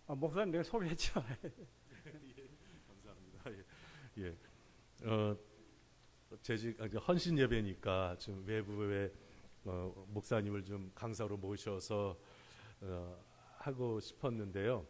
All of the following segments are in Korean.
목사님 내가 소개했죠. 감사합니다. 예. 재직 헌신 예배니까 좀 외부의 목사님을 좀 강사로 모셔서 하고 싶었는데요.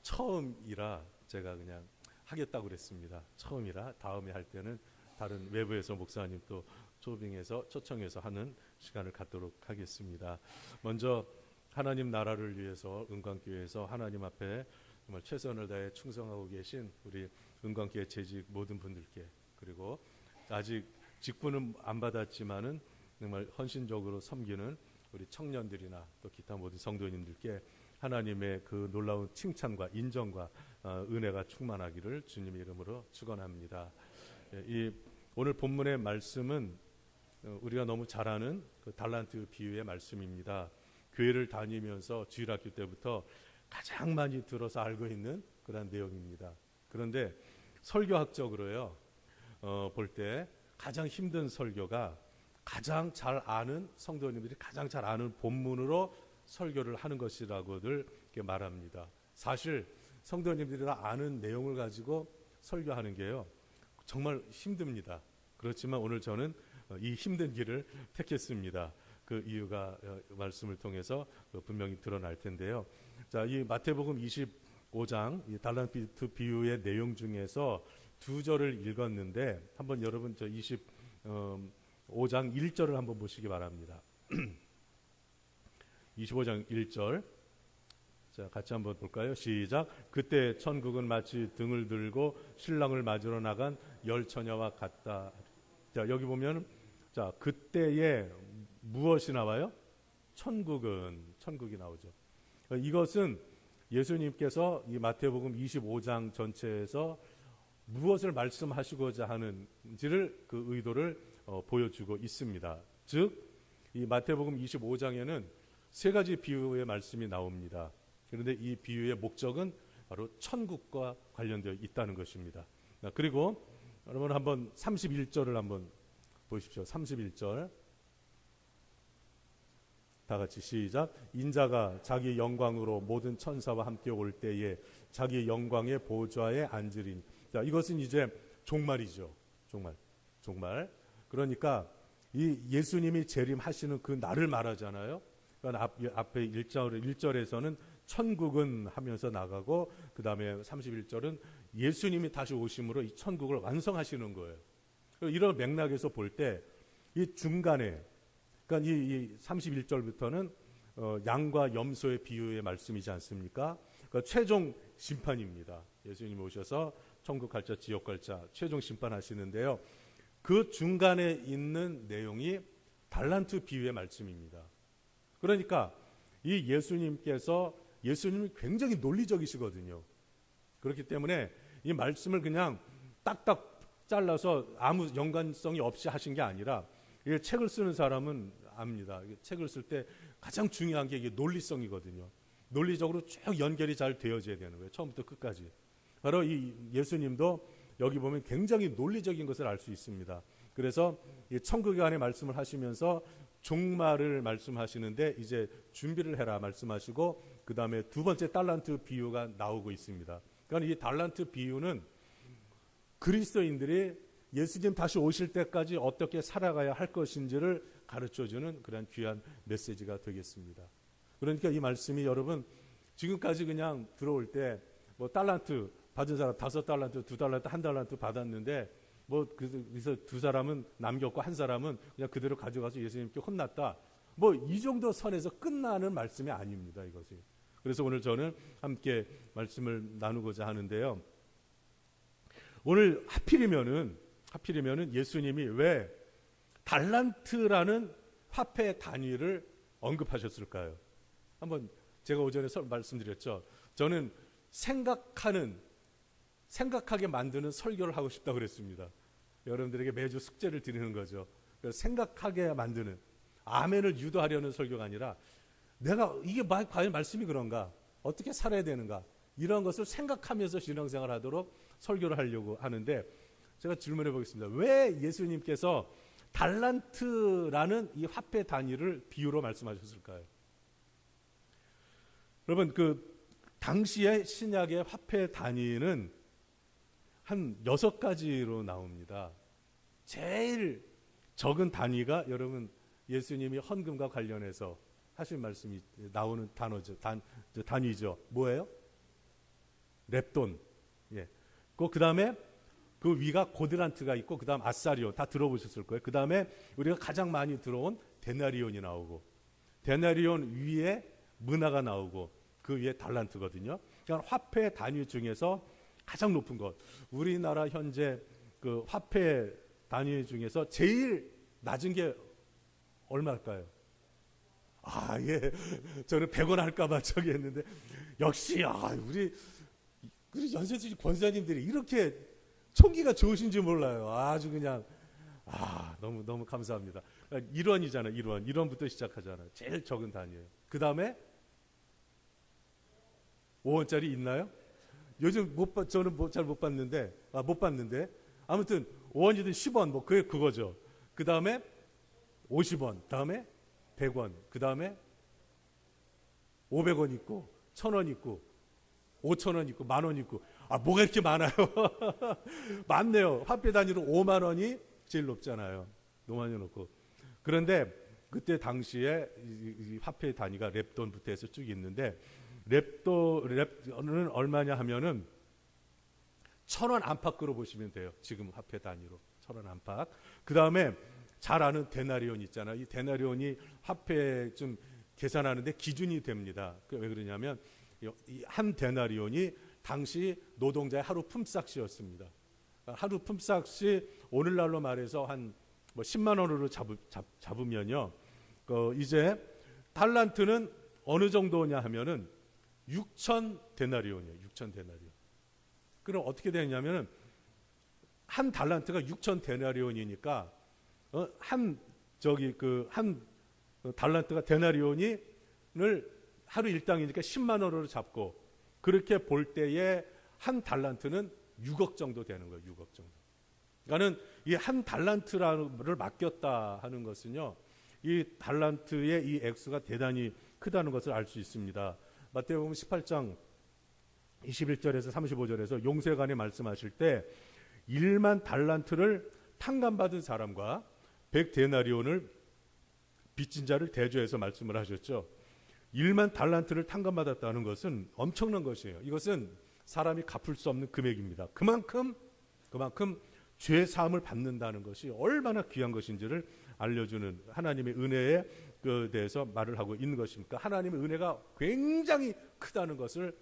처음이라 제가 그냥 하겠다고 그랬습니다. 처음이라 다음에 할 때는 다른 외부에서 목사님 또 초청해서 하는 시간을 갖도록 하겠습니다. 먼저 하나님 나라를 위해서 은광교회에서 하나님 앞에 정말 최선을 다해 충성하고 계신 우리 은광교회 재직 모든 분들께, 그리고 아직 직분은 안 받았지만은 정말 헌신적으로 섬기는 우리 청년들이나 또 기타 모든 성도님들께 하나님의 그 놀라운 칭찬과 인정과 은혜가 충만하기를 주님의 이름으로 축원합니다. 이 오늘 본문의 말씀은 우리가 너무 잘 아는 그 달란트 비유의 말씀입니다. 교회를 다니면서 주일학교 때부터 가장 많이 들어서 알고 있는 그런 내용입니다. 그런데 설교학적으로요, 볼 때 가장 힘든 설교가 가장 잘 아는 성도님들이 가장 잘 아는 본문으로 설교를 하는 것이라고들 말합니다. 사실 성도님들이 다 아는 내용을 가지고 설교하는 게요 정말 힘듭니다. 그렇지만 오늘 저는 이 힘든 길을 택했습니다. 그 이유가 말씀을 통해서 분명히 드러날 텐데요. 자, 이 마태복음 25장 이 달란트 비유의 내용 중에서 두 절을 읽었는데 한번 여러분 저 25장 1절을 한번 보시기 바랍니다. 25장 1절. 자, 같이 한번 볼까요? 시작. 그때 천국은 마치 등을 들고 신랑을 맞으러 나간 열 처녀와 같다. 자, 여기 보면 자, 그때에 무엇이 나와요? 천국이 나오죠. 이것은 예수님께서 이 마태복음 25장 전체에서 무엇을 말씀하시고자 하는지를 그 의도를 보여주고 있습니다. 즉, 이 마태복음 25장에는 세 가지 비유의 말씀이 나옵니다. 그런데 이 비유의 목적은 바로 천국과 관련되어 있다는 것입니다. 그리고 여러분 한번 31절을 한번 보십시오. 31절. 다 같이 시작. 인자가 자기 영광으로 모든 천사와 함께 올 때에 자기 영광의 보좌에 앉으리니. 자, 이것은 이제 종말이죠. 종말. 그러니까 이 예수님이 재림하시는 그 날을 말하잖아요. 그러니까 앞에 1절에서는 천국은 하면서 나가고 그 다음에 31절은 예수님이 다시 오심으로 이 천국을 완성하시는 거예요. 이런 맥락에서 볼 때 이 중간에 그러니까 이 31절부터는 양과 염소의 비유의 말씀이지 않습니까? 그러니까 최종 심판입니다. 예수님이 오셔서 천국 갈자 지옥 갈자 최종 심판하시는데요. 그 중간에 있는 내용이 달란트 비유의 말씀입니다. 그러니까 이 예수님이 굉장히 논리적이시거든요. 그렇기 때문에 이 말씀을 그냥 딱딱 잘라서 아무 연관성이 없이 하신 게 아니라 책을 쓰는 사람은 압니다. 책을 쓸 때 가장 중요한 게 이게 논리성이거든요. 논리적으로 쭉 연결이 잘 되어져야 되는 거예요. 처음부터 끝까지. 바로 이 예수님도 여기 보면 굉장히 논리적인 것을 알 수 있습니다. 그래서 이 천국에 관해 말씀을 하시면서 종말을 말씀하시는데 이제 준비를 해라 말씀하시고 그 다음에 두 번째 달란트 비유가 나오고 있습니다. 그러니까 이 달란트 비유는 그리스도인들이 예수님 다시 오실 때까지 어떻게 살아가야 할 것인지를 가르쳐주는 그런 귀한 메시지가 되겠습니다. 그러니까 이 말씀이 여러분 지금까지 그냥 들어올 때 뭐 달란트 받은 사람 5달란트, 2달란트, 1달란트 받았는데 뭐 그래서 두 사람은 남겼고 한 사람은 그냥 그대로 가져가서 예수님께 혼났다. 뭐 이 정도 선에서 끝나는 말씀이 아닙니다. 이것이. 그래서 오늘 저는 함께 말씀을 나누고자 하는데요. 오늘 하필이면은 예수님이 왜 달란트라는 화폐 단위를 언급하셨을까요? 한번 제가 오전에 말씀드렸죠. 저는 생각하게 만드는 설교를 하고 싶다고 그랬습니다. 여러분들에게 매주 숙제를 드리는 거죠. 생각하게 만드는, 아멘을 유도하려는 설교가 아니라 내가 이게 과연 말씀이 그런가? 어떻게 살아야 되는가? 이런 것을 생각하면서 신앙생활 하도록 설교를 하려고 하는데 제가 질문해 보겠습니다. 왜 예수님께서 달란트라는 이 화폐 단위를 비유로 말씀하셨을까요? 여러분 당시의 신약의 화폐 단위는 한 6가지로 나옵니다. 제일 적은 단위가 여러분 예수님이 헌금과 관련해서 하신 말씀이 나오는 단어죠. 단위죠. 뭐예요? 렙돈. 예. 그 다음에 그 위가 고드란트가 있고 그 다음 아사리온 다 들어보셨을 거예요. 그 다음에 우리가 가장 많이 들어온 데나리온이 나오고 데나리온 위에 문화가 나오고 그 위에 달란트거든요. 그러니까 화폐 단위 중에서 가장 높은 것. 우리나라 현재 그 화폐 단위 중에서 제일 낮은 게 얼마일까요? 예. 저는 100원 할까봐 저기 했는데 역시 우리 연세지 권사님들이 이렇게 총기가 좋으신지 몰라요. 아주 그냥 너무 감사합니다. 1원이잖아요. 1원부터 시작하잖아요. 제일 적은 단위예요. 그 다음에 5원짜리 있나요? 요즘 저는 잘 못 봤는데 아무튼 5원이든 10원 뭐 그거죠. 그 다음에 50원, 다음에 100원, 그 다음에 500원 있고 1000원 있고 5,000원 있고 10,000원 있고 뭐가 이렇게 많아요? 많네요. 화폐 단위로 5만 원이 제일 높잖아요. 5만 원이 높고. 그런데 그때 당시에 이 화폐 단위가 렙돈부터 해서 쭉 있는데 렙돈은 얼마냐 하면은 1,000원 안팎으로 보시면 돼요. 지금 화폐 단위로 1,000원 안팎. 그 다음에 잘 아는 데나리온 있잖아요. 이 데나리온이 화폐 좀 계산하는데 기준이 됩니다. 왜 그러냐면 이 한 데나리온이 당시 노동자의 하루 품삯이었습니다. 하루 품삯이 오늘날로 말해서 한 10만 원으로 잡으면요. 이제 달란트는 어느 정도냐 하면은 6천 데나리온이에요. 6천 데나리온. 그럼 어떻게 되냐면은 한 달란트가 6천 데나리온이니까 한 달란트가 데나리온을 하루 일당이니까 10만 원으로 잡고 그렇게 볼 때에 한 달란트는 6억 정도 되는 거예요. 6억 정도. 그러니까는 이 한 달란트를 맡겼다 하는 것은요. 이 달란트의 이 액수가 대단히 크다는 것을 알 수 있습니다. 마태복음 18장 21절에서 35절에서 용세관에 말씀하실 때 1만 달란트를 탕감받은 사람과 100데나리온을 빚진 자를 대조해서 말씀을 하셨죠. 1만 달란트를 탕감받았다는 것은 엄청난 것이에요. 이것은 사람이 갚을 수 없는 금액입니다. 그만큼 죄 사함을 받는다는 것이 얼마나 귀한 것인지를 알려주는 하나님의 은혜에 대해서 말을 하고 있는 것입니까? 하나님의 은혜가 굉장히 크다는 것을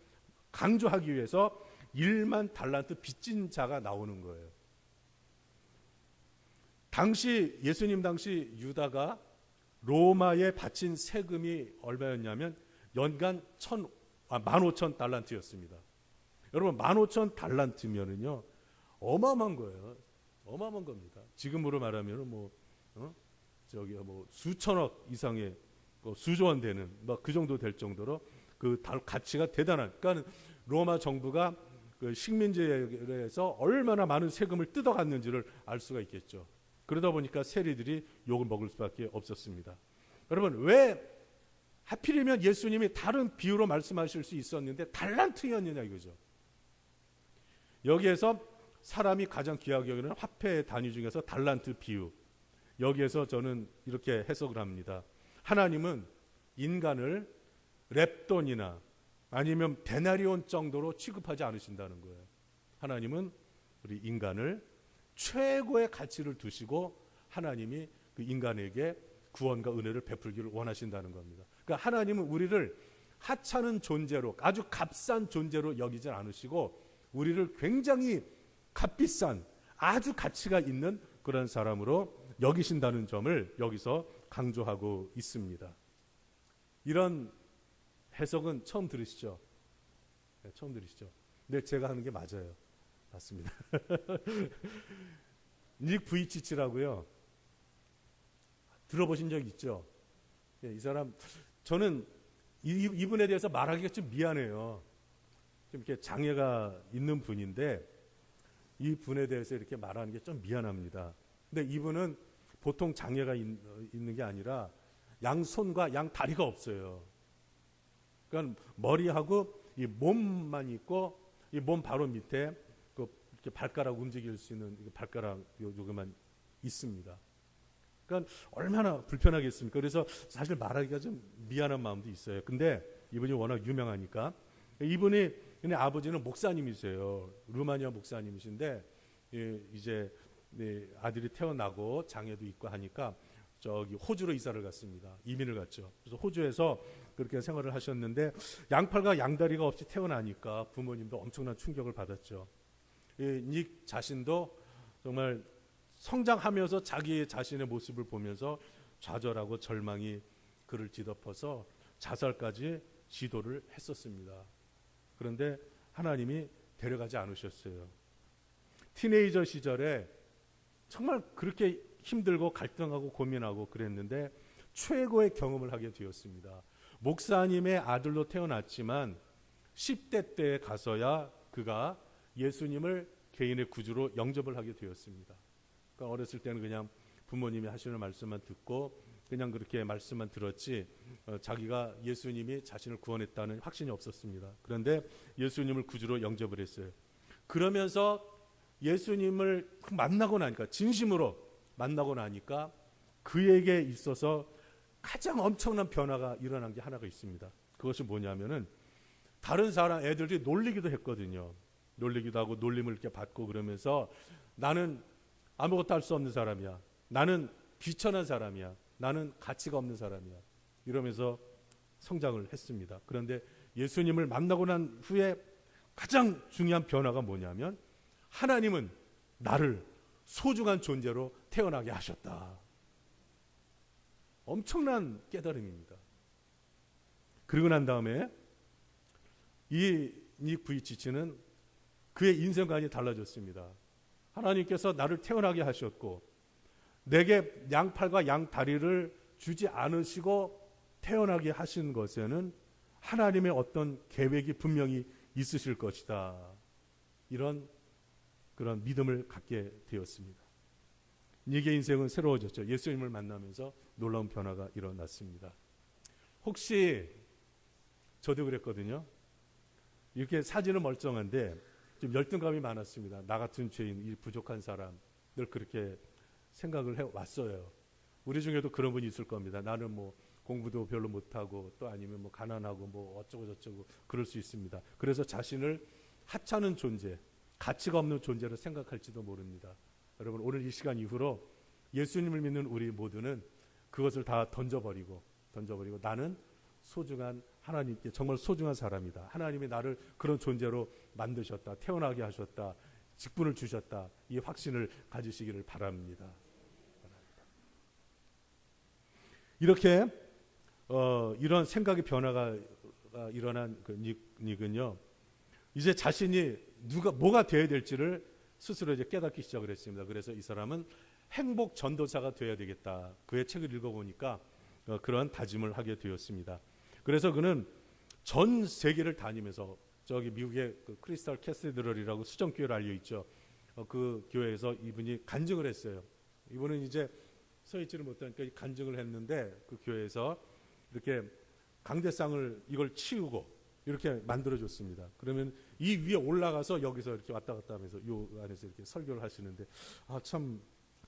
강조하기 위해서 1만 달란트 빚진 자가 나오는 거예요. 예수님 당시 유다가 로마에 바친 세금이 얼마였냐면 연간 15,000달란트였습니다. 여러분 15,000달란트면은요 어마어마한 거예요. 어마어마한 겁니다. 지금으로 말하면은 수천억 이상의 수조원 되는 그 정도 될 정도로 그 가치가 대단한. 그러니까 로마 정부가 그 식민지에서 얼마나 많은 세금을 뜯어갔는지를 알 수가 있겠죠. 그러다 보니까 세리들이 욕을 먹을 수밖에 없었습니다. 여러분 왜 하필이면 예수님이 다른 비유로 말씀하실 수 있었는데 달란트였느냐 이거죠. 여기에서 사람이 가장 귀하게 여기는 화폐 단위 중에서 달란트 비유. 여기에서 저는 이렇게 해석을 합니다. 하나님은 인간을 렙돈이나 아니면 데나리온 정도로 취급하지 않으신다는 거예요. 하나님은 우리 인간을 최고의 가치를 두시고 하나님이 그 인간에게 구원과 은혜를 베풀기를 원하신다는 겁니다. 그러니까 하나님은 우리를 하찮은 존재로 아주 값싼 존재로 여기지 않으시고 우리를 굉장히 값비싼 아주 가치가 있는 그런 사람으로 여기신다는 점을 여기서 강조하고 있습니다. 이런 해석은 처음 들으시죠? 네, 처음 들으시죠? 근데 제가 하는 게 맞아요. 맞습니다. 닉 부이치치라고요. 들어보신 적 있죠? 예, 이 사람 저는 이분에 대해서 말하기가 좀 미안해요. 좀 이렇게 장애가 있는 분인데 이 분에 대해서 이렇게 말하는 게 좀 미안합니다. 근데 이분은 보통 장애가 있는 게 아니라 양 손과 양 다리가 없어요. 그러니까 머리하고 이 몸만 있고 이 몸 바로 밑에 그 이렇게 발가락 움직일 수 있는 발가락 요거만 있습니다. 그러니까 얼마나 불편하겠습니까? 그래서 사실 말하기가 좀 미안한 마음도 있어요. 근데 이분이 워낙 유명하니까 이분이 근데 아버지는 목사님이세요. 루마니아 목사님이신데 이제 아들이 태어나고 장애도 있고 하니까 저기 호주로 이사를 갔습니다. 이민을 갔죠. 그래서 호주에서 그렇게 생활을 하셨는데 양팔과 양다리가 없이 태어나니까 부모님도 엄청난 충격을 받았죠. 닉 자신도 정말 성장하면서 자기 자신의 모습을 보면서 좌절하고 절망이 그를 뒤덮어서 자살까지 시도를 했었습니다. 그런데 하나님이 데려가지 않으셨어요. 티네이저 시절에 정말 그렇게 힘들고 갈등하고 고민하고 그랬는데 최고의 경험을 하게 되었습니다. 목사님의 아들로 태어났지만 10대 때에 가서야 그가 예수님을 개인의 구주로 영접을 하게 되었습니다. 그러니까 어렸을 때는 그냥 부모님이 하시는 말씀만 듣고 그냥 그렇게 말씀만 들었지 자기가 예수님이 자신을 구원했다는 확신이 없었습니다. 그런데 예수님을 구주로 영접을 했어요. 그러면서 예수님을 만나고 나니까 진심으로 만나고 나니까 그에게 있어서 가장 엄청난 변화가 일어난 게 하나가 있습니다. 그것이 뭐냐면은 다른 사람 애들이 놀리기도 했거든요. 놀리기도 하고 놀림을 이렇게 받고 그러면서 나는 아무것도 할 수 없는 사람이야. 나는 비천한 사람이야. 나는 가치가 없는 사람이야. 이러면서 성장을 했습니다. 그런데 예수님을 만나고 난 후에 가장 중요한 변화가 뭐냐면 하나님은 나를 소중한 존재로 태어나게 하셨다. 엄청난 깨달음입니다. 그리고 난 다음에 이 부이치치는 그의 인생관이 달라졌습니다. 하나님께서 나를 태어나게 하셨고 내게 양팔과 양다리를 주지 않으시고 태어나게 하신 것에는 하나님의 어떤 계획이 분명히 있으실 것이다. 이런 그런 믿음을 갖게 되었습니다. 닉의 인생은 새로워졌죠. 예수님을 만나면서 놀라운 변화가 일어났습니다. 혹시 저도 그랬거든요. 이렇게 사진은 멀쩡한데 좀 열등감이 많았습니다. 나 같은 죄인, 이 부족한 사람 늘 그렇게 생각을 해왔어요. 우리 중에도 그런 분이 있을 겁니다. 나는 뭐 공부도 별로 못하고 또 아니면 뭐 가난하고 뭐 어쩌고 저쩌고 그럴 수 있습니다. 그래서 자신을 하찮은 존재, 가치가 없는 존재로 생각할지도 모릅니다. 여러분 오늘 이 시간 이후로 예수님을 믿는 우리 모두는 그것을 다 던져버리고 나는 소중한 하나님께 정말 소중한 사람이다. 하나님이 나를 그런 존재로 만드셨다. 태어나게 하셨다. 직분을 주셨다. 이 확신을 가지시기를 바랍니다. 이렇게 이런 생각의 변화가 일어난 그 닉은요. 이제 자신이 뭐가 되어야 될지를 스스로 이제 깨닫기 시작을 했습니다. 그래서 이 사람은 행복 전도사가 되어야 되겠다. 그의 책을 읽어보니까 그런 다짐을 하게 되었습니다. 그래서 그는 전 세계를 다니면서 저기 미국의 그 크리스탈 캐시드럴이라고 수정교회로 알려 있죠. 그 교회에서 이분이 간증을 했어요. 이분은 이제 서 있지를 못하니까 간증을 했는데 그 교회에서 이렇게 강대상을 이걸 치우고 이렇게 만들어줬습니다. 그러면 이 위에 올라가서 여기서 이렇게 왔다 갔다 하면서 요 안에서 이렇게 설교를 하시는데 참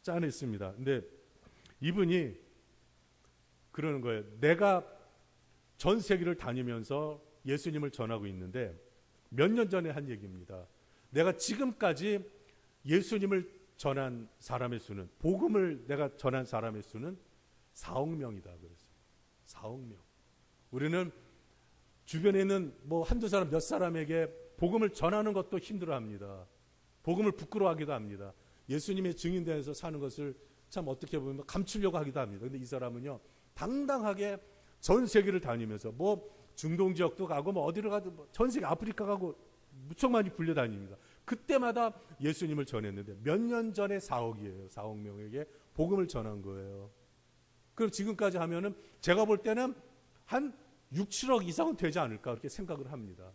짠했습니다. 근데 이분이 그러는 거예요. 내가 전 세계를 다니면서 예수님을 전하고 있는데 몇 년 전에 한 얘기입니다. 내가 지금까지 예수님을 전한 사람의 수는 복음을 내가 전한 사람의 수는 4억 명이다 그랬어요. 4억 명. 우리는 주변에 있는 뭐 한두 사람 몇 사람에게 복음을 전하는 것도 힘들어합니다. 복음을 부끄러워하기도 합니다. 예수님의 증인되어서 사는 것을 참 어떻게 보면 감추려고 하기도 합니다. 그런데 이 사람은요 당당하게 전 세계를 다니면서 뭐 중동 지역도 가고 뭐 어디를 가도 뭐 전 세계 아프리카 가고 무척 많이 불려다닙니다. 그때마다 예수님을 전했는데 몇 년 전에 4억이에요. 4억 명에게 복음을 전한 거예요. 그럼 지금까지 하면은 제가 볼 때는 한 6, 7억 이상은 되지 않을까 그렇게 생각을 합니다.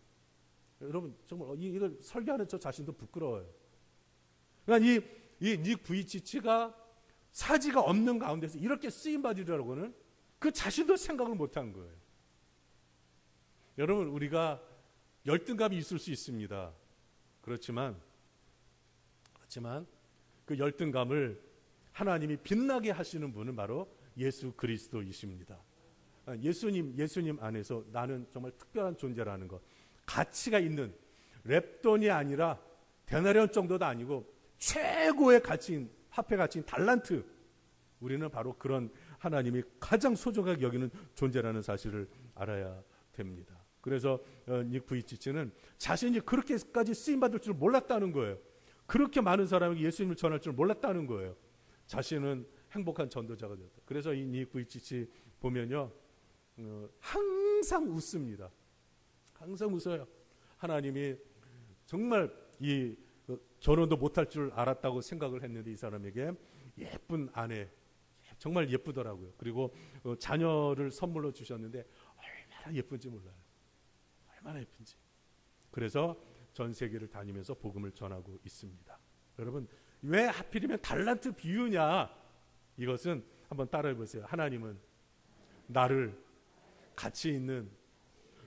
여러분 정말 이걸 설교하는 저 자신도 부끄러워요. 그러니까 닉 부이치치가 사지가 없는 가운데서 이렇게 쓰임 받으려고는 그 자신도 생각을 못한 거예요. 여러분 우리가 열등감이 있을 수 있습니다. 그렇지만 그 열등감을 하나님이 빛나게 하시는 분은 바로 예수 그리스도이십니다. 예수님 안에서 나는 정말 특별한 존재라는 것, 가치가 있는, 랩돈이 아니라 데나리온 정도도 아니고 최고의 가치인, 화폐 가치인 달란트, 우리는 바로 그런 하나님이 가장 소중하게 여기는 존재라는 사실을 알아야 됩니다. 그래서 닉 부이치치는 자신이 그렇게까지 쓰임받을 줄 몰랐다는 거예요. 그렇게 많은 사람에게 예수님을 전할 줄 몰랐다는 거예요. 자신은 행복한 전도자가 되었다. 그래서 이 닉 부이치치 보면요, 항상 웃습니다. 항상 웃어요. 하나님이 정말 이 결혼도 못할 줄 알았다고 생각을 했는데 이 사람에게 예쁜 아내, 정말 예쁘더라고요. 그리고 자녀를 선물로 주셨는데 얼마나 예쁜지 몰라요. 얼마나 예쁜지. 그래서 전 세계를 다니면서 복음을 전하고 있습니다. 여러분, 왜 하필이면 달란트 비유냐? 이것은 한번 따라해 보세요. 하나님은 나를 가치 있는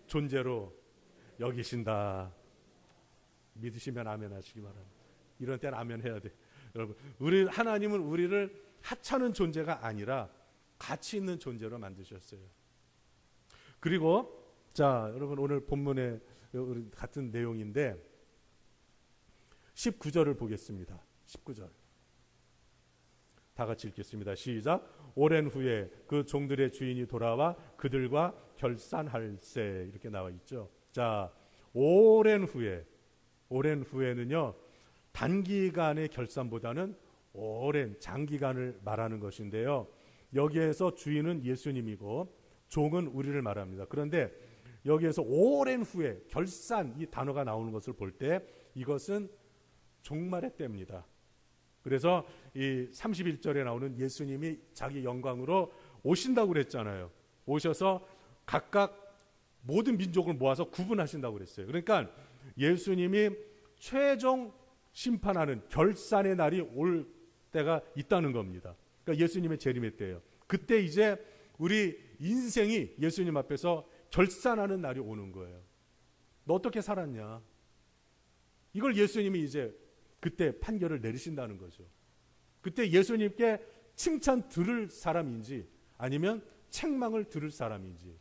존재로 여기신다. 믿으시면 아멘 하시기 바랍니다. 이런 때는 아멘 해야 돼. 여러분, 하나님은 우리를 하찮은 존재가 아니라 가치 있는 존재로 만드셨어요. 그리고 자, 여러분, 오늘 본문에 같은 내용인데 19절을 보겠습니다. 19절. 다 같이 읽겠습니다. 시작. 오랜 후에 그 종들의 주인이 돌아와 그들과 결산할세, 이렇게 나와 있죠. 자, 오랜 후에는요, 단기간의 결산보다는 오랜 장기간을 말하는 것인데요. 여기에서 주인은 예수님이고 종은 우리를 말합니다. 그런데 여기에서 오랜 후에 결산, 이 단어가 나오는 것을 볼 때 이것은 종말의 때입니다. 그래서 이 31절에 나오는 예수님이 자기 영광으로 오신다고 그랬잖아요. 오셔서 각각 모든 민족을 모아서 구분하신다고 그랬어요. 그러니까 예수님이 최종 심판하는 결산의 날이 올 때가 있다는 겁니다. 그러니까 예수님의 재림의 때예요. 그때 이제 우리 인생이 예수님 앞에서 결산하는 날이 오는 거예요. 너 어떻게 살았냐? 이걸 예수님이 이제 그때 판결을 내리신다는 거죠. 그때 예수님께 칭찬 들을 사람인지 아니면 책망을 들을 사람인지,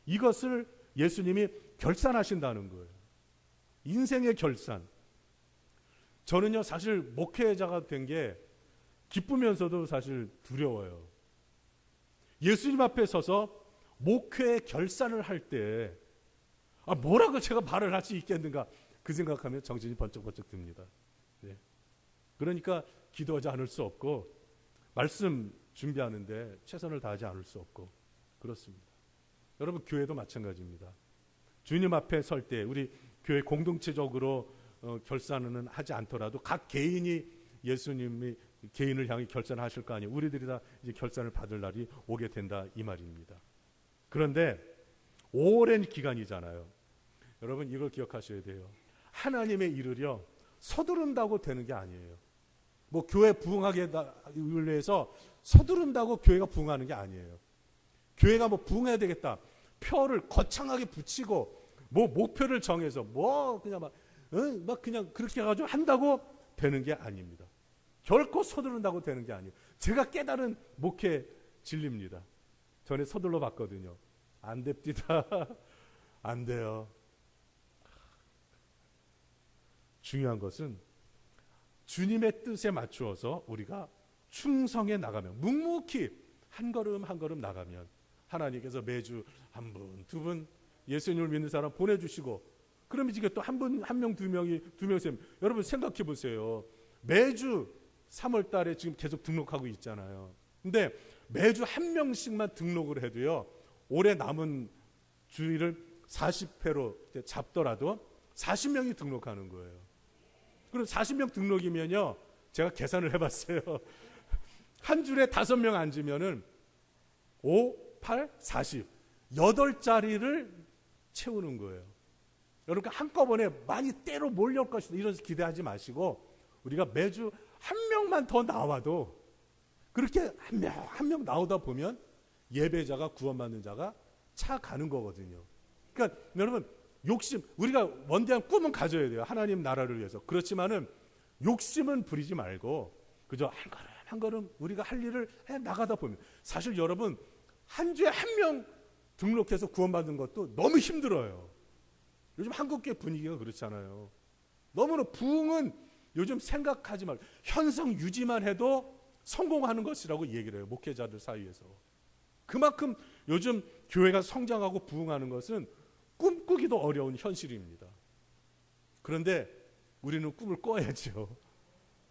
이것을 예수님이 결산하신다는 거예요. 인생의 결산. 저는요, 사실 목회자가 된 게 기쁘면서도 사실 두려워요. 예수님 앞에 서서 목회의 결산을 할 때 뭐라고 제가 말을 할 수 있겠는가, 그 생각하면 정신이 번쩍번쩍 듭니다. 네. 그러니까 기도하지 않을 수 없고 말씀 준비하는데 최선을 다하지 않을 수 없고 그렇습니다. 여러분, 교회도 마찬가지입니다. 주님 앞에 설 때 우리 교회 공동체적으로 결산은 하지 않더라도 각 개인이 예수님이 개인을 향해 결산하실 거 아니에요. 우리들이 다 이제 결산을 받을 날이 오게 된다, 이 말입니다. 그런데 오랜 기간이잖아요. 여러분, 이걸 기억하셔야 돼요. 하나님에 이르려 서두른다고 되는 게 아니에요. 뭐 교회 부흥하게 위해서 서두른다고 교회가 부흥하는 게 아니에요. 교회가 뭐 부흥해야 되겠다, 표를 거창하게 붙이고 뭐 목표를 정해서 뭐 그냥 막 그냥 그렇게 해가지고 한다고 되는 게 아닙니다. 결코 서두른다고 되는 게 아니에요. 제가 깨달은 목회 진리입니다. 전에 서둘러 봤거든요. 안 됩니다. 안 돼요. 중요한 것은 주님의 뜻에 맞추어서 우리가 충성해 나가면, 묵묵히 한 걸음 한 걸음 나가면 하나님께서 매주 한 분, 두 분 예수님을 믿는 사람 보내주시고, 그러면 이게 또 한 분, 한 명, 두 명이, 두 명, 세 명. 여러분 생각해 보세요. 매주 3월 달에 지금 계속 등록하고 있잖아요. 근데 매주 한 명씩만 등록을 해도요, 올해 남은 주일을 40회로 잡더라도 40명이 등록하는 거예요. 그럼 40명 등록이면요, 제가 계산을 해봤어요. 한 줄에 5명 앉으면은 5, 8, 40, 8자리를 채우는 거예요. 여러분, 한꺼번에 많이 때로 몰려올 것이다, 이런 기대하지 마시고, 우리가 매주 한 명만 더 나와도, 그렇게 한 명 나오다 보면 예배자가, 구원받는 자가 차 가는 거거든요. 그러니까 여러분, 욕심, 우리가 원대한 꿈은 가져야 돼요. 하나님 나라를 위해서. 그렇지만은 욕심은 부리지 말고 그저 한 걸음 한 걸음 우리가 할 일을 해 나가다 보면, 사실 여러분 한 주에 한 명 등록해서 구원받는 것도 너무 힘들어요. 요즘 한국교회 분위기가 그렇잖아요. 너무나 부흥은 요즘 생각하지 말고 현상 유지만 해도 성공하는 것이라고 얘기를 해요. 목회자들 사이에서. 그만큼 요즘 교회가 성장하고 부흥하는 것은 꿈꾸기도 어려운 현실입니다. 그런데 우리는 꿈을 꿔야죠.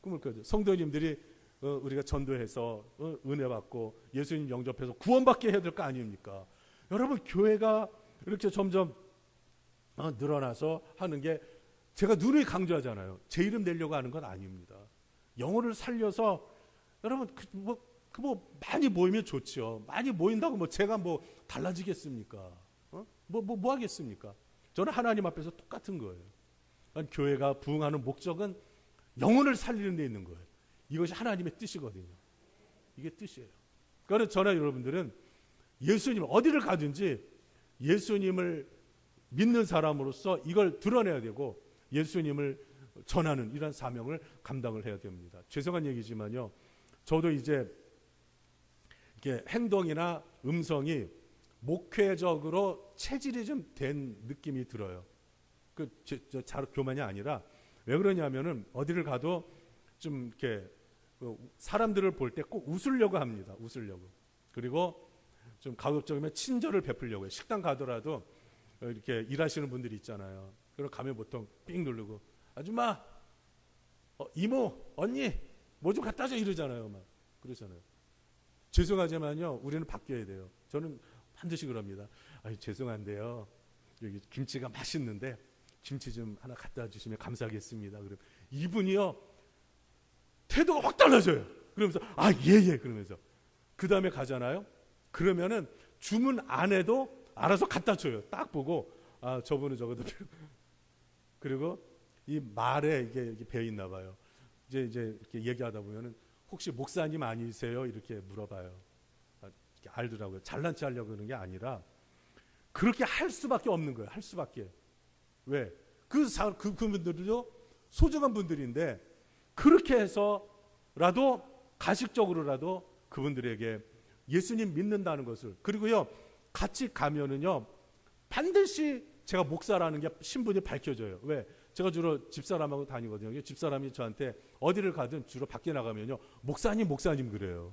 꿈을 꿔야죠. 성도님들이 우리가 전도해서 은혜 받고 예수님 영접해서 구원받게 해야 될 거 아닙니까? 여러분, 교회가 이렇게 점점 늘어나서 하는 게, 제가 누누이 강조하잖아요. 제 이름 내려고 하는 건 아닙니다. 영혼을 살려서 여러분 많이 모이면 좋죠. 많이 모인다고 제가 달라지겠습니까? 뭐 하겠습니까? 저는 하나님 앞에서 똑같은 거예요. 교회가 부흥하는 목적은 영혼을 살리는 데 있는 거예요. 이것이 하나님의 뜻이거든요. 이게 뜻이에요. 그러니까 저나 여러분들은 예수님 어디를 가든지 예수님을 믿는 사람으로서 이걸 드러내야 되고 예수님을 전하는 이런 사명을 감당을 해야 됩니다. 죄송한 얘기지만요, 저도 이제 이렇게 행동이나 음성이 목회적으로 체질이 좀 된 느낌이 들어요. 교만이 아니라, 왜 그러냐면은 어디를 가도 좀 이렇게 사람들을 볼 때 꼭 웃으려고 합니다. 웃으려고. 그리고 좀 가급적이면 친절을 베풀려고 해요. 식당 가더라도 이렇게 일하시는 분들이 있잖아요. 그럼 가면 보통 삥 누르고 아줌마, 이모, 언니 뭐 좀 갖다 줘 이러잖아요. 막 그러잖아요. 죄송하지만요, 우리는 바뀌어야 돼요. 저는 반드시 그럽니다. 죄송한데요, 여기 김치가 맛있는데 김치 좀 하나 갖다 주시면 감사하겠습니다. 그럼 이분이요 태도가 확 달라져요. 그러면서 예 그러면서 그 다음에 가잖아요. 그러면은 주문 안 해도 알아서 갖다 줘요. 딱 보고 저분은 저거도 그리고 이 말에 이게 배어 있나 봐요. 이제 이렇게 얘기하다 보면은 혹시 목사님 아니세요? 이렇게 물어봐요. 이렇게 알더라고요. 잘난 체 하려고 그러는 게 아니라 그렇게 할 수밖에 없는 거예요. 할 수밖에. 왜? 그분들도 소중한 분들인데 그렇게 해서라도 가식적으로라도 그분들에게 예수님 믿는다는 것을, 그리고요 같이 가면은요 반드시 제가 목사라는 게 신분이 밝혀져요. 왜? 제가 주로 집사람하고 다니거든요. 집사람이 저한테 어디를 가든 주로 밖에 나가면요 목사님 그래요.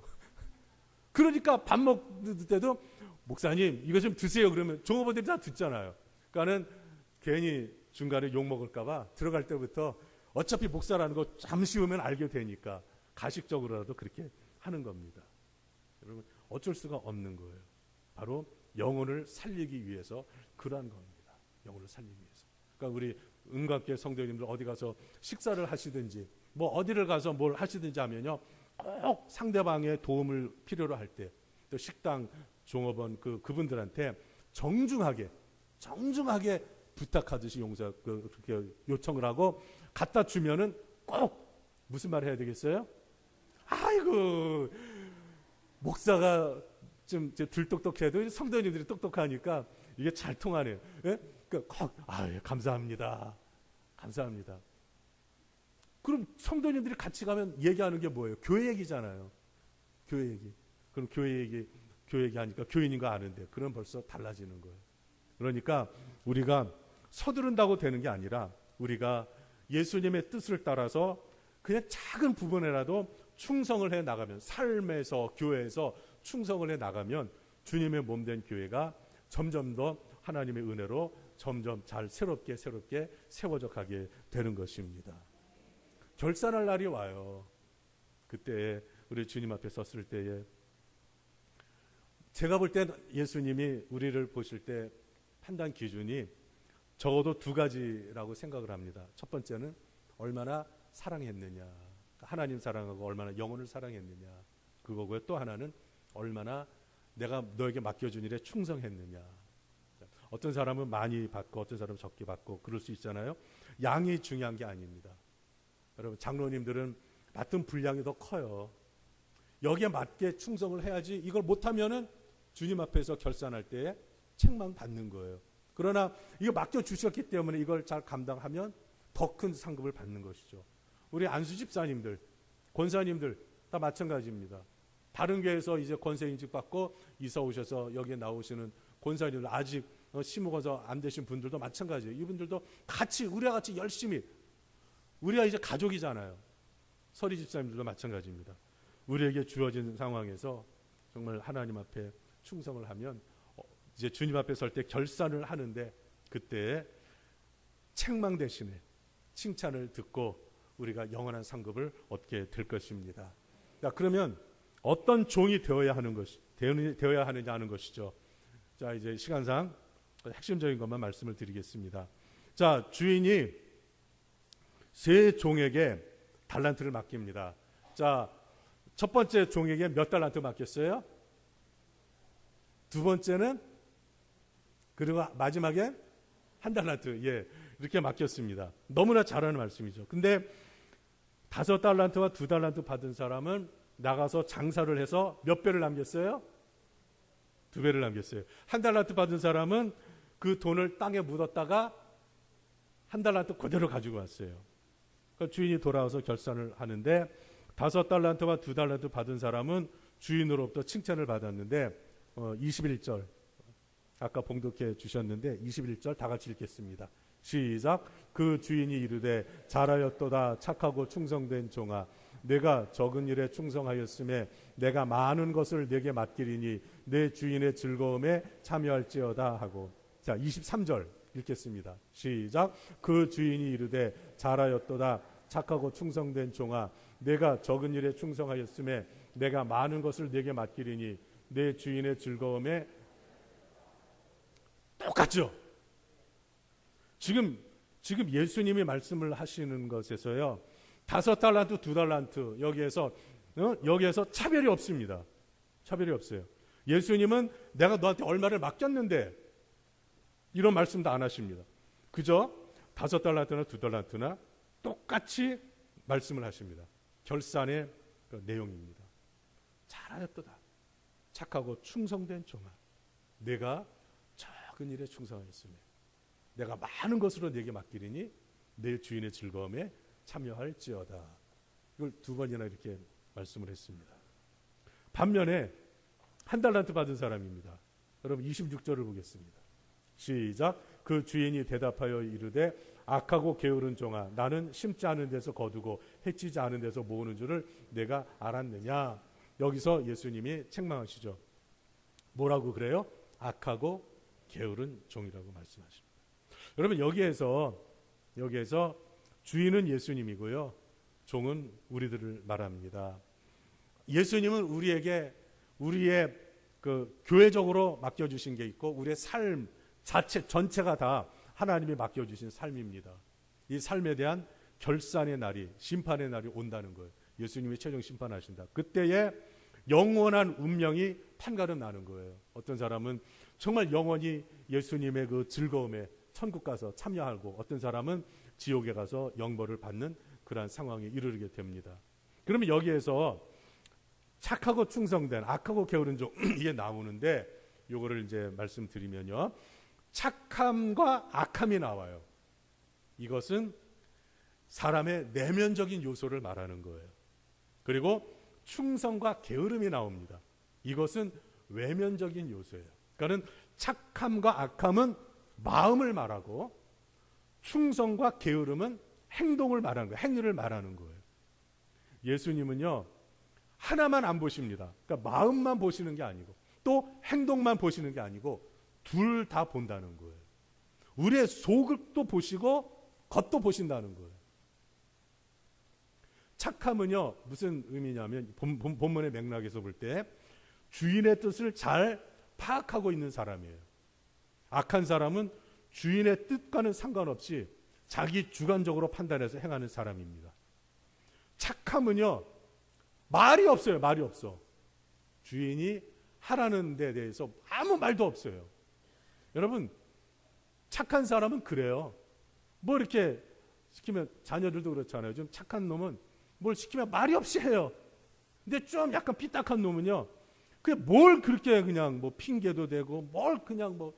그러니까 밥 먹을 때도 목사님 이거 좀 드세요 그러면 종업원들이 다 듣잖아요. 그러니까는 괜히 중간에 욕 먹을까봐 들어갈 때부터 어차피 목사라는 거 잠시 후면 알게 되니까 가식적으로라도 그렇게 하는 겁니다. 여러분, 어쩔 수가 없는 거예요. 바로 영혼을 살리기 위해서 그러한 겁니다. 영혼을 살리기 위해서. 그러니까 우리 은각계 성도님들 어디 가서 식사를 하시든지 어디를 가서 뭘 하시든지 하면요 꼭 상대방의 도움을 필요로 할 때, 또 식당 종업원 그분들한테 정중하게 부탁하듯이 그렇게 요청을 하고 갖다 주면은 꼭 무슨 말을 해야 되겠어요? 아이고, 목사가 좀 들똑똑해도 성도님들이 똑똑하니까 이게 잘 통하네요. 예? 그러니까 감사합니다. 그럼 성도님들이 같이 가면 얘기하는 게 뭐예요? 교회 얘기잖아요. 교회 얘기. 그럼 교회 얘기 하니까 교인인 거 아는데, 그럼 벌써 달라지는 거예요. 그러니까 우리가 서두른다고 되는 게 아니라 우리가 예수님의 뜻을 따라서 그냥 작은 부분에라도 충성을 해 나가면, 삶에서 교회에서 충성을 해 나가면 주님의 몸된 교회가 점점 더 하나님의 은혜로 점점 잘 새롭게 세워져 가게 되는 것입니다. 결산할 날이 와요. 그때 우리 주님 앞에 섰을 때에 제가 볼 때 예수님이 우리를 보실 때 판단 기준이 적어도 두 가지라고 생각을 합니다. 첫 번째는 얼마나 사랑했느냐, 하나님 사랑하고 얼마나 영혼을 사랑했느냐, 그거고요. 또 하나는 얼마나 내가 너에게 맡겨준 일에 충성했느냐. 어떤 사람은 많이 받고 어떤 사람은 적게 받고 그럴 수 있잖아요. 양이 중요한 게 아닙니다. 여러분, 장로님들은 맡은 분량이 더 커요. 여기에 맞게 충성을 해야지. 이걸 못하면은 주님 앞에서 결산할 때에 책망 받는 거예요. 그러나 이거 맡겨주셨기 때문에 이걸 잘 감당하면 더 큰 상급을 받는 것이죠. 우리 안수 집사님들, 권사님들 다 마찬가지입니다. 다른 교회에서 이제 권세인직 받고 이사 오셔서 여기에 나오시는 권사님들, 아직 심우가서 안 되신 분들도 마찬가지예요. 이분들도 같이 우리와 같이 열심히, 우리가 이제 가족이잖아요. 서리 집사님들도 마찬가지입니다. 우리에게 주어진 상황에서 정말 하나님 앞에 충성을 하면 이제 주님 앞에 설 때 결산을 하는데 그때 책망 대신에 칭찬을 듣고 우리가 영원한 상급을 얻게 될 것입니다. 자, 그러면 어떤 종이 되어야 하느냐 하는 것이죠. 자, 이제 시간상 핵심적인 것만 말씀을 드리겠습니다. 자, 주인이 세 종에게 달란트를 맡깁니다. 자, 첫 번째 종에게 몇 달란트 맡겼어요? 두 번째는, 그리고 마지막엔 한 달란트, 예, 이렇게 맡겼습니다. 너무나 잘하는 말씀이죠. 근데 5달란트와 2달란트 받은 사람은 나가서 장사를 해서 몇 배를 남겼어요? 2배를 남겼어요. 한 달란트 받은 사람은 그 돈을 땅에 묻었다가 한 달란트 그대로 가지고 왔어요. 그러니까 주인이 돌아와서 결산을 하는데 5달란트와 2달란트 받은 사람은 주인으로부터 칭찬을 받았는데 21절 아까 봉독해 주셨는데 21절 다 같이 읽겠습니다. 시작. 그 주인이 이르되 잘하였도다 착하고 충성된 종아, 내가 적은 일에 충성하였음에 내가 많은 것을 내게 맡기리니 내 주인의 즐거움에 참여할지어다 하고. 자, 23절 읽겠습니다. 시작. 그 주인이 이르되 잘하였도다 착하고 충성된 종아, 내가 적은 일에 충성하였음에 내가 많은 것을 내게 맡기리니 내 주인의 즐거움에. 똑같죠? 지금 예수님이 말씀을 하시는 것에서요, 5달란트, 2달란트 여기에서 차별이 없습니다. 차별이 없어요. 예수님은 내가 너한테 얼마를 맡겼는데 이런 말씀도 안 하십니다. 그저 5달란트나 2달란트나 똑같이 말씀을 하십니다. 결산의 그 내용입니다. 잘하였도다 착하고 충성된 종아, 내가 작은 일에 충성하였으며 내가 많은 것으로 내게 맡기리니 내 주인의 즐거움에 참여할지어다. 이걸 2번이나 이렇게 말씀을 했습니다. 반면에 한 달란트 받은 사람입니다. 여러분 26절을 보겠습니다. 시작. 그 주인이 대답하여 이르되 악하고 게으른 종아, 나는 심지 않은 데서 거두고 해치지 않은 데서 모으는 줄을 내가 알았느냐. 여기서 예수님이 책망하시죠. 뭐라고 그래요? 악하고 게으른 종이라고 말씀하십니다. 여러분 여기에서 주인은 예수님이고요, 종은 우리들을 말합니다. 예수님은 우리에게 우리의 그 교회적으로 맡겨주신 게 있고 우리의 삶 자체 전체가 다 하나님이 맡겨주신 삶입니다. 이 삶에 대한 결산의 날이, 심판의 날이 온다는 거예요. 예수님이 최종 심판하신다. 그때에 영원한 운명이 판가름 나는 거예요. 어떤 사람은 정말 영원히 예수님의 그 즐거움에 천국 가서 참여하고, 어떤 사람은 지옥에 가서 영벌을 받는 그러한 상황에 이르게 됩니다. 그러면 여기에서 착하고 충성된, 악하고 게으른 종 이게 나오는데, 요거를 이제 말씀드리면요, 착함과 악함이 나와요. 이것은 사람의 내면적인 요소를 말하는 거예요. 그리고 충성과 게으름이 나옵니다. 이것은 외면적인 요소예요. 그러니까 착함과 악함은 마음을 말하고 충성과 게으름은 행동을 말하는 거예요. 행위를 말하는 거예요. 예수님은요, 하나만 안 보십니다. 그러니까 마음만 보시는 게 아니고 또 행동만 보시는 게 아니고 둘 다 본다는 거예요. 우리의 속도 보시고 겉도 보신다는 거예요. 착함은요, 무슨 의미냐면 본문의 맥락에서 볼 때 주인의 뜻을 잘 파악하고 있는 사람이에요. 악한 사람은 주인의 뜻과는 상관없이 자기 주관적으로 판단해서 행하는 사람입니다. 착함은요, 말이 없어요. 말이 없어. 주인이 하라는 데 대해서 아무 말도 없어요. 여러분, 착한 사람은 그래요. 뭐 이렇게 시키면, 자녀들도 그렇잖아요. 좀 착한 놈은 뭘 시키면 말이 없이 해요. 근데 좀 약간 삐딱한 놈은요, 그게 뭘 그렇게 그냥 뭐 핑계도 대고 뭘 그냥 뭐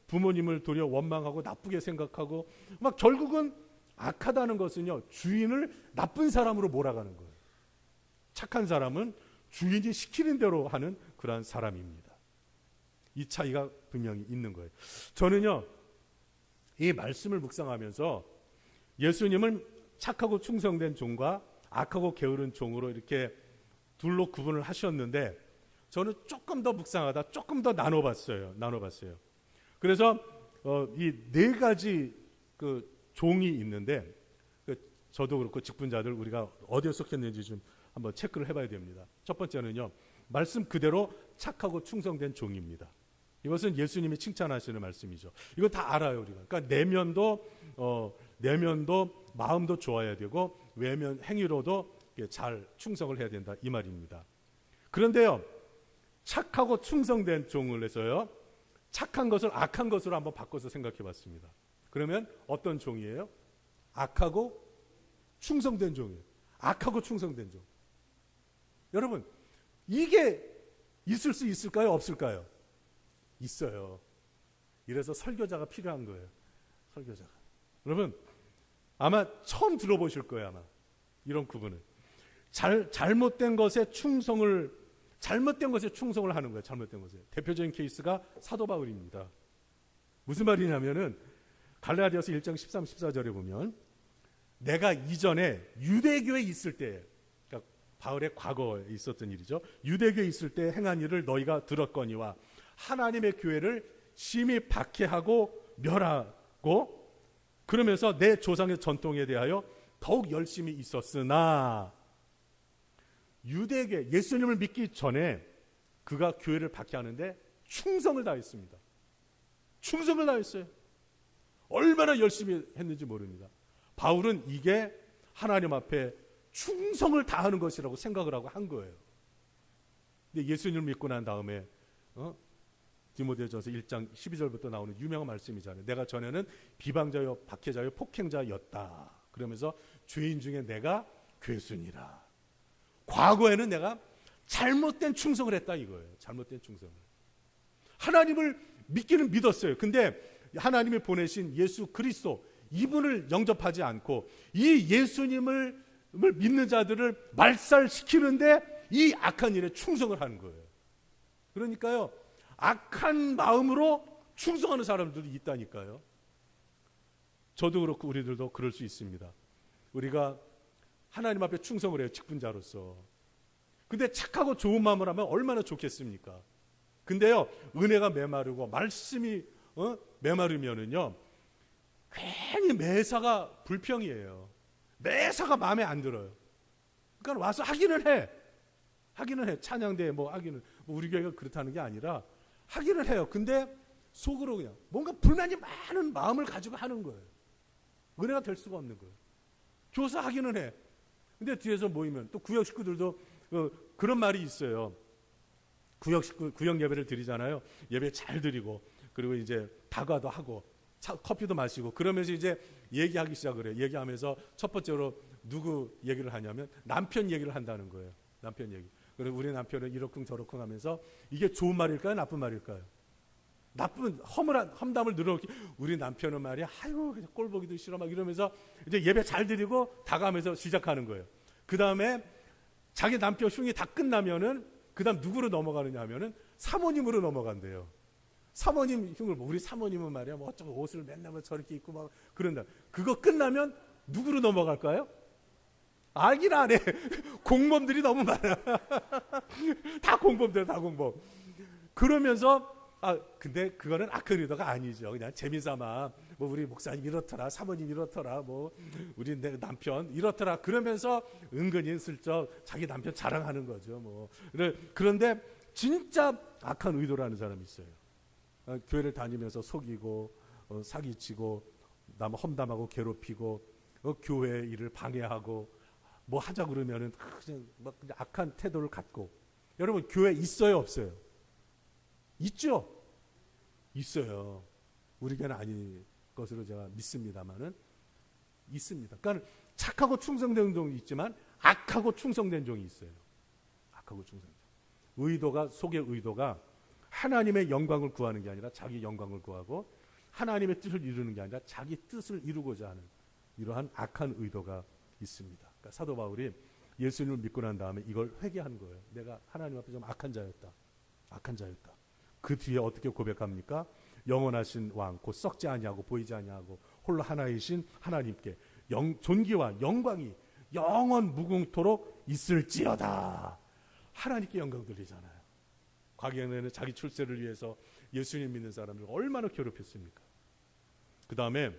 부모님을 도리어 원망하고 나쁘게 생각하고 막 결국은 악하다는 것은요, 주인을 나쁜 사람으로 몰아가는 거예요. 착한 사람은 주인이 시키는 대로 하는 그러한 사람입니다. 이 차이가 분명히 있는 거예요. 저는요, 이 말씀을 묵상하면서 예수님은 착하고 충성된 종과 악하고 게으른 종으로 이렇게 둘로 구분을 하셨는데, 저는 조금 더 묵상하다 조금 더 나눠봤어요. 그래서 이 네 가지 그 종이 있는데, 저도 그렇고 직분자들 우리가 어디에 속했는지 좀 한번 체크를 해봐야 됩니다. 첫 번째는요, 말씀 그대로 착하고 충성된 종입니다. 이것은 예수님이 칭찬하시는 말씀이죠. 이거 다 알아요, 우리가. 그러니까 내면도 마음도 좋아야 되고 외면 행위로도 잘 충성을 해야 된다, 이 말입니다. 그런데요, 착하고 충성된 종을 해서요, 착한 것을 악한 것으로 한번 바꿔서 생각해 봤습니다. 그러면 어떤 종이에요? 악하고 충성된 종이에요. 악하고 충성된 종. 여러분, 이게 있을 수 있을까요? 없을까요? 있어요. 이래서 설교자가 필요한 거예요. 설교자가. 여러분, 아마 처음 들어보실 거예요. 아마 이런 구분을. 잘못된 것에 충성을 하는 거예요. 잘못된 것에. 대표적인 케이스가 사도 바울입니다. 무슨 말이냐면은 갈라디아서 1장 13, 14절에 보면, 내가 이전에 유대교에 있을 때, 그러니까 바울의 과거에 있었던 일이죠. 유대교에 있을 때 행한 일을 너희가 들었거니와 하나님의 교회를 심히 박해하고 멸하고, 그러면서 내 조상의 전통에 대하여 더욱 열심히 있었으나, 유대계 예수님을 믿기 전에 그가 교회를 박해하는데 충성을 다했습니다. 충성을 다했어요. 얼마나 열심히 했는지 모릅니다. 바울은 이게 하나님 앞에 충성을 다하는 것이라고 생각을 하고 한 거예요. 근데 예수님을 믿고 난 다음에 디모데전서 1장 12절부터 나오는 유명한 말씀이잖아요. 내가 전에는 비방자요 박해자요 폭행자였다. 그러면서 죄인 중에 내가 괴순이라. 과거에는 내가 잘못된 충성을 했다, 이거예요. 잘못된 충성을. 하나님을 믿기는 믿었어요. 근데 하나님이 보내신 예수 그리스도, 이분을 영접하지 않고 이 예수님을 믿는 자들을 말살시키는데 이 악한 일에 충성을 하는 거예요. 그러니까요, 악한 마음으로 충성하는 사람들이 있다니까요. 저도 그렇고 우리들도 그럴 수 있습니다. 우리가 하나님 앞에 충성을 해요, 직분자로서. 근데 착하고 좋은 마음을 하면 얼마나 좋겠습니까? 근데요, 은혜가 메마르고 말씀이 메마르면은요, 괜히 매사가 불평이에요. 매사가 마음에 안 들어요. 그러니까 와서 하기는 해. 찬양대 하기는, 우리 교회가 그렇다는 게 아니라 하기는 해요. 근데 속으로 그냥 뭔가 불만이 많은 마음을 가지고 하는 거예요. 은혜가 될 수가 없는 거예요. 교사하기는 해. 근데 뒤에서 모이면 또 구역 식구들도 그런 말이 있어요. 구역 예배를 드리잖아요. 예배 잘 드리고, 그리고 이제 다과도 하고 커피도 마시고, 그러면서 이제 얘기하기 시작을 해요. 얘기하면서 첫 번째로 누구 얘기를 하냐면 남편 얘기를 한다는 거예요. 남편 얘기. 그리고 우리 남편은 이러쿵 저러쿵 하면서, 이게 좋은 말일까요? 나쁜 말일까요? 나쁜 험담을 늘어놓기. 우리 남편은 말이야, 아이고 그냥 꼴 보기도 싫어 막 이러면서 이제 예배 잘 드리고 다가면서 시작하는 거예요. 그 다음에 자기 남편 흉이 다 끝나면은 그 다음 누구로 넘어가느냐 하면은 사모님으로 넘어간대요. 사모님 흉을, 우리 사모님은 말이야 어쩌고 옷을 맨날 저렇게 입고 막 그런다. 그거 끝나면 누구로 넘어갈까요? 알긴 안 해. 공범들이 너무 많아. 다 공범들, 다 공범. 그러면서 근데 그거는 악한 의도가 아니죠. 그냥 재미삼아 우리 목사님 이렇더라, 사모님 이렇더라, 우리 내 남편 이렇더라, 그러면서 은근히 슬쩍 자기 남편 자랑하는 거죠. 그런데 진짜 악한 의도라는 사람이 있어요. 교회를 다니면서 속이고 사기치고 남 험담하고 괴롭히고 교회 일을 방해하고 하자 그러면은 그냥 악한 태도를 갖고. 여러분, 교회 있어요, 없어요? 있죠? 있어요. 우리 교회는 아닌 것으로 제가 믿습니다만은 있습니다. 그러니까 착하고 충성된 종이 있지만 악하고 충성된 종이 있어요. 악하고 충성된 종. 속의 의도가 하나님의 영광을 구하는 게 아니라 자기 영광을 구하고 하나님의 뜻을 이루는 게 아니라 자기 뜻을 이루고자 하는 이러한 악한 의도가 있습니다. 그러니까 사도 바울이 예수님을 믿고 난 다음에 이걸 회개한 거예요. 내가 하나님 앞에 좀 악한 자였다. 악한 자였다. 그 뒤에 어떻게 고백합니까? 영원하신 왕, 곧 썩지 아니하고 보이지 아니하고 홀로 하나이신 하나님께 존귀와 영광이 영원 무궁토록 있을지어다. 하나님께 영광 돌리잖아요. 과거에는 자기 출세를 위해서 예수님 믿는 사람을 얼마나 괴롭혔습니까? 그 다음에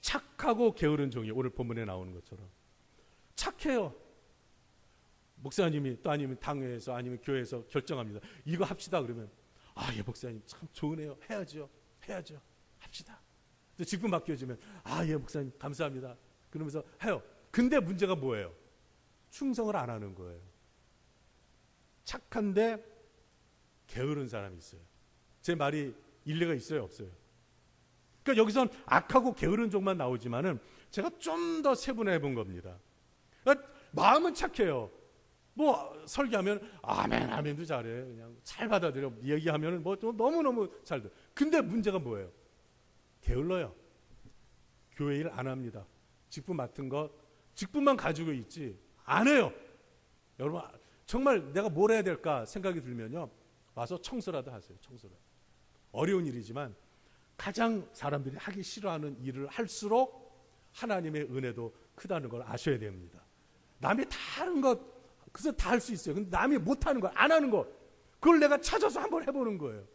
착하고 게으른 종이 오늘 본문에 나오는 것처럼 착해요. 목사님이 또 아니면 당회에서 아니면 교회에서 결정합니다. 이거 합시다 그러면 예 목사님 참 좋으네요. 해야죠. 합시다. 직분 맡겨주면 예 목사님 감사합니다. 그러면서 해요. 근데 문제가 뭐예요? 충성을 안 하는 거예요. 착한데 게으른 사람이 있어요. 제 말이 일리가 있어요, 없어요? 그러니까 여기선 악하고 게으른 종만 나오지만은 제가 좀 더 세분화해 본 겁니다. 그러니까 마음은 착해요. 뭐 설교하면 아멘 아멘도 잘해. 그냥 잘 받아들여. 얘기하면은 뭐 너무너무 잘 돼. 근데 문제가 뭐예요? 게을러요. 교회 일 안 합니다. 직분 맡은 것 직분만 가지고 있지 안 해요. 여러분 정말 내가 뭘 해야 될까 생각이 들면요. 와서 청소라도 하세요. 청소라도. 어려운 일이지만 가장 사람들이 하기 싫어하는 일을 할수록 하나님의 은혜도 크다는 걸 아셔야 됩니다. 남이 다 하는 것 그래서 다 할 수 있어요. 근데 남이 못하는 것, 안 하는 것 그걸 내가 찾아서 한번 해보는 거예요.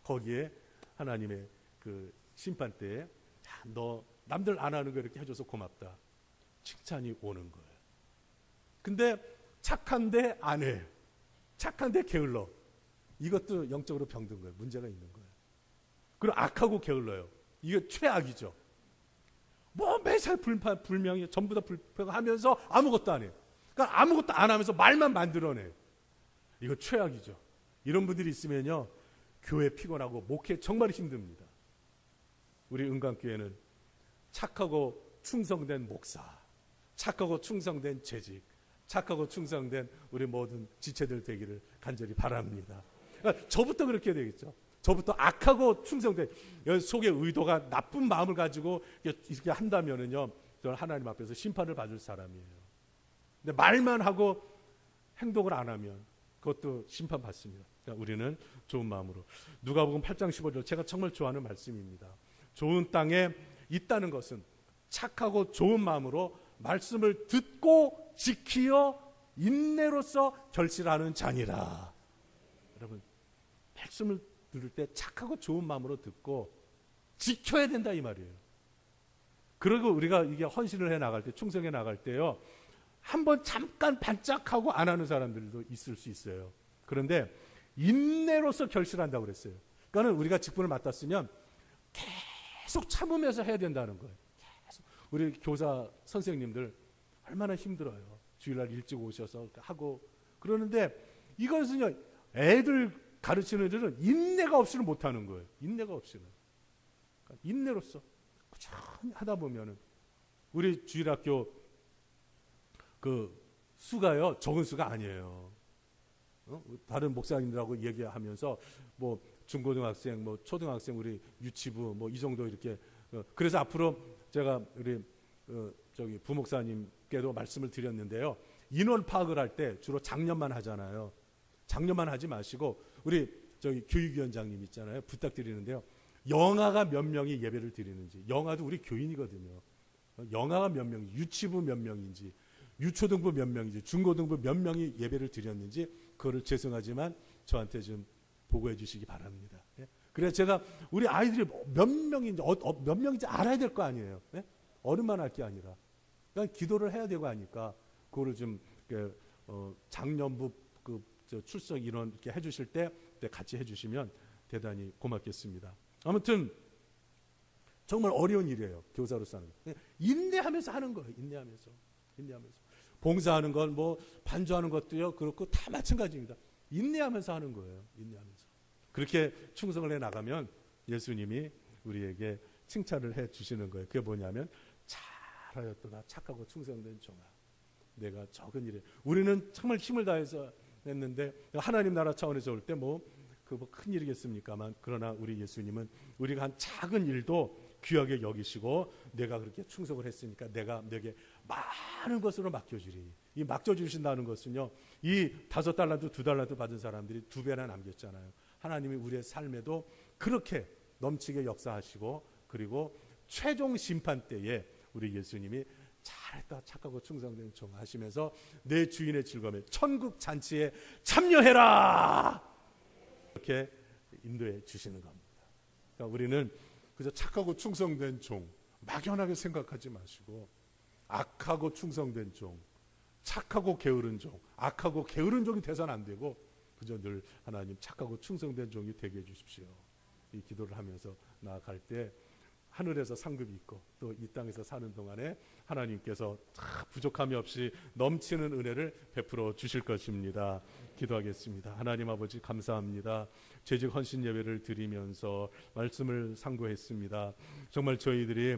거기에 하나님의 그 심판 때에 너 남들 안 하는 거 이렇게 해줘서 고맙다. 칭찬이 오는 거예요. 근데 착한데 안 해. 착한데 게을러. 이것도 영적으로 병든 거예요. 문제가 있는 거예요. 그리고 악하고 게을러요. 이게 최악이죠. 뭐 매사 불명이 전부 다 불평하면서 아무것도 안 해요. 그러니까 아무것도 안 하면서 말만 만들어내요. 이거 최악이죠. 이런 분들이 있으면요. 교회 피곤하고 목회 정말 힘듭니다. 우리 은광교회는 착하고 충성된 목사, 착하고 충성된 재직, 착하고 충성된 우리 모든 지체들 되기를 간절히 바랍니다. 그러니까 저부터 그렇게 되겠죠. 저부터 악하고 충성된 속의 의도가 나쁜 마음을 가지고 이렇게 한다면은요, 저는 하나님 앞에서 심판을 받을 사람이에요. 근데 말만 하고 행동을 안 하면 그것도 심판받습니다. 그러니까 우리는 좋은 마음으로. 누가복음 8장 15절 제가 정말 좋아하는 말씀입니다. 좋은 땅에 있다는 것은 착하고 좋은 마음으로 말씀을 듣고 지키어 인내로서 결실하는 자니라. 여러분 말씀을 들을 때 착하고 좋은 마음으로 듣고 지켜야 된다 이 말이에요. 그리고 우리가 이게 헌신을 해 나갈 때 충성해 나갈 때요. 한번 잠깐 반짝하고 안 하는 사람들도 있을 수 있어요. 그런데 인내로서 결실한다고 그랬어요. 그러니까 우리가 직분을 맡았으면 계속 참으면서 해야 된다는 거예요. 계속. 우리 교사 선생님들 얼마나 힘들어요. 주일날 일찍 오셔서 하고 그러는데 이것은요. 애들 가르치는 애들은 인내가 없이는 못하는 거예요. 인내가 없이는. 그러니까 인내로서 꾸준히 하다 보면은 우리 주일학교 그 수가요 적은 수가 아니에요. 다른 목사님들하고 얘기하면서 뭐 중고등학생, 뭐 초등학생, 우리 유치부 뭐 이 정도 이렇게 그래서 앞으로 제가 우리 저기 부목사님께도 말씀을 드렸는데요. 인원 파악을 할 때 주로 작년만 하잖아요. 작년만 하지 마시고 우리 저기 교육위원장님 있잖아요. 부탁드리는데요. 영아가 몇 명이 예배를 드리는지 영아도 우리 교인이거든요. 영아가 몇 명이 유치부 몇 명인지 유초등부 몇 명인지 중고등부 몇 명이 예배를 드렸는지 그거를 죄송하지만 저한테 좀 보고해 주시기 바랍니다. 예? 그래서 제가 우리 아이들이 몇 명인지 알아야 될 거 아니에요. 예? 어른만 할 게 아니라 그러니까 기도를 해야 되고 하니까 그거를 좀 작년부 출석 인원 이렇게 해주실 때 같이 해주시면 대단히 고맙겠습니다. 아무튼 정말 어려운 일이에요. 교사로서 하는 거. 인내하면서 하는 거예요. 인내하면서. 봉사하는 건 뭐 반주하는 것도요. 그렇고 다 마찬가지입니다. 인내하면서 하는 거예요. 인내하면서. 그렇게 충성을 해 나가면 예수님이 우리에게 칭찬을 해 주시는 거예요. 그게 뭐냐면 잘하였도다 착하고 충성된 종아. 내가 적은 일에 우리는 정말 힘을 다해서 했는데 하나님 나라 차원에서 올 때 뭐 뭐 큰 일이겠습니까만, 그러나 우리 예수님은 우리가 한 작은 일도 귀하게 여기시고 내가 그렇게 충성을 했으니까 내가 너에게 많은 것으로 맡겨주리. 이 맡겨주신다는 것은요, 이 5달란트 2달란트 받은 사람들이 2배나 남겼잖아요. 하나님이 우리의 삶에도 그렇게 넘치게 역사하시고, 그리고 최종 심판 때에 우리 예수님이 잘했다 착하고 충성된 종 하시면서 내 주인의 즐거움에 천국 잔치에 참여해라, 이렇게 인도해 주시는 겁니다. 그러니까 우리는 그저 착하고 충성된 종 막연하게 생각하지 마시고, 악하고 충성된 종, 착하고 게으른 종, 악하고 게으른 종이 돼서는 안 되고 그저 늘 하나님 착하고 충성된 종이 되게 해주십시오. 이 기도를 하면서 나아갈 때 하늘에서 상급이 있고 또 이 땅에서 사는 동안에 하나님께서 부족함이 없이 넘치는 은혜를 베풀어 주실 것입니다. 기도하겠습니다. 하나님 아버지, 감사합니다. 재직 헌신 예배를 드리면서 말씀을 상고했습니다. 정말 저희들이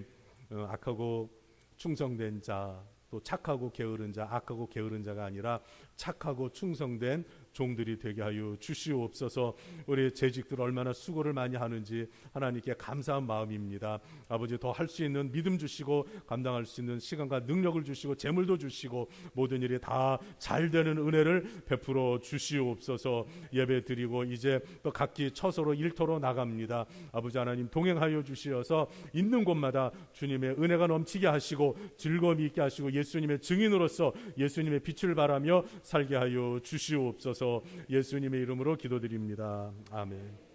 악하고 충성된 자, 또 착하고 게으른 자, 악하고 게으른 자가 아니라 착하고 충성된 종들이 되게 하여 주시옵소서. 우리 재직들 얼마나 수고를 많이 하는지 하나님께 감사한 마음입니다. 아버지, 더 할 수 있는 믿음 주시고 감당할 수 있는 시간과 능력을 주시고 재물도 주시고 모든 일이 다 잘 되는 은혜를 베풀어 주시옵소서. 예배 드리고 이제 또 각기 처소로 일터로 나갑니다. 아버지 하나님, 동행하여 주시어서 있는 곳마다 주님의 은혜가 넘치게 하시고 즐거움이 있게 하시고 예수님의 증인으로서 예수님의 빛을 바라며 살게 하여 주시옵소서. 예수님의 이름으로 기도드립니다. 아멘.